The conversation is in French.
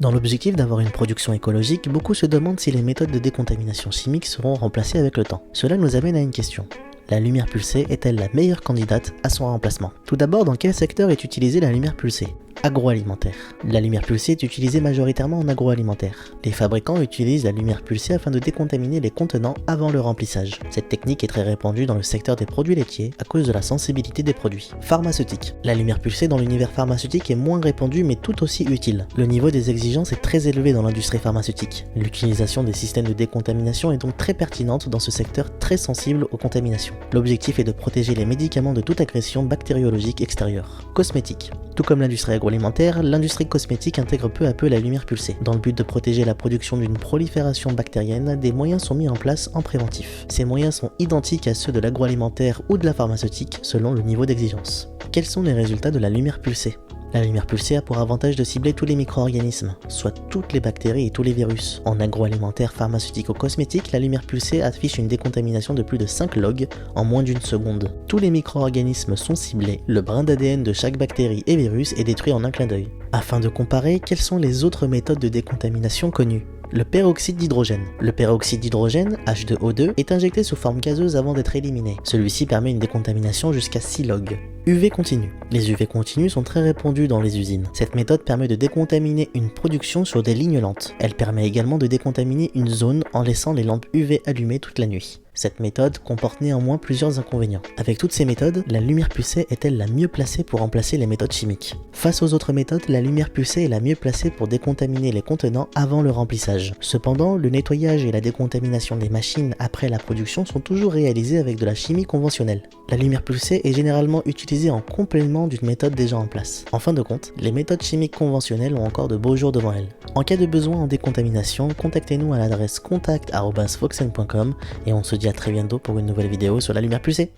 Dans l'objectif d'avoir une production écologique, beaucoup se demandent si les méthodes de décontamination chimique seront remplacées avec le temps. Cela nous amène à une question. La lumière pulsée est-elle la meilleure candidate à son remplacement? Tout d'abord, dans quel secteur est utilisée la lumière pulsée? Agroalimentaire. La lumière pulsée est utilisée majoritairement en agroalimentaire. Les fabricants utilisent la lumière pulsée afin de décontaminer les contenants avant le remplissage. Cette technique est très répandue dans le secteur des produits laitiers à cause de la sensibilité des produits. Pharmaceutique. La lumière pulsée dans l'univers pharmaceutique est moins répandue mais tout aussi utile. Le niveau des exigences est très élevé dans l'industrie pharmaceutique. L'utilisation des systèmes de décontamination est donc très pertinente dans ce secteur très sensible aux contaminations. L'objectif est de protéger les médicaments de toute agression bactériologique extérieure. Cosmétique. Tout comme l'industrie agroalimentaire, l'industrie cosmétique intègre peu à peu la lumière pulsée. Dans le but de protéger la production d'une prolifération bactérienne, des moyens sont mis en place en préventif. Ces moyens sont identiques à ceux de l'agroalimentaire ou de la pharmaceutique selon le niveau d'exigence. Quels sont les résultats de la lumière pulsée ? La lumière pulsée a pour avantage de cibler tous les micro-organismes, soit toutes les bactéries et tous les virus. En agroalimentaire, pharmaceutique ou cosmétique, la lumière pulsée affiche une décontamination de plus de 5 log en moins d'une seconde. Tous les micro-organismes sont ciblés, le brin d'ADN de chaque bactérie et virus est détruit en un clin d'œil. Afin de comparer, quelles sont les autres méthodes de décontamination connues ? Le peroxyde d'hydrogène. Le peroxyde d'hydrogène, H2O2, est injecté sous forme gazeuse avant d'être éliminé. Celui-ci permet une décontamination jusqu'à 6 log. UV continu. Les UV continus sont très répandus dans les usines. Cette méthode permet de décontaminer une production sur des lignes lentes. Elle permet également de décontaminer une zone en laissant les lampes UV allumées toute la nuit. Cette méthode comporte néanmoins plusieurs inconvénients. Avec toutes ces méthodes, la lumière pulsée est-elle la mieux placée pour remplacer les méthodes chimiques? Face aux autres méthodes, la lumière pulsée est la mieux placée pour décontaminer les contenants avant le remplissage. Cependant, le nettoyage et la décontamination des machines après la production sont toujours réalisés avec de la chimie conventionnelle. La lumière pulsée est généralement utilisée en complément d'une méthode déjà en place. En fin de compte, les méthodes chimiques conventionnelles ont encore de beaux jours devant elles. En cas de besoin en décontamination, contactez-nous à l'adresse contact@foxen.com et on se dit à très bientôt pour une nouvelle vidéo sur la lumière pulsée.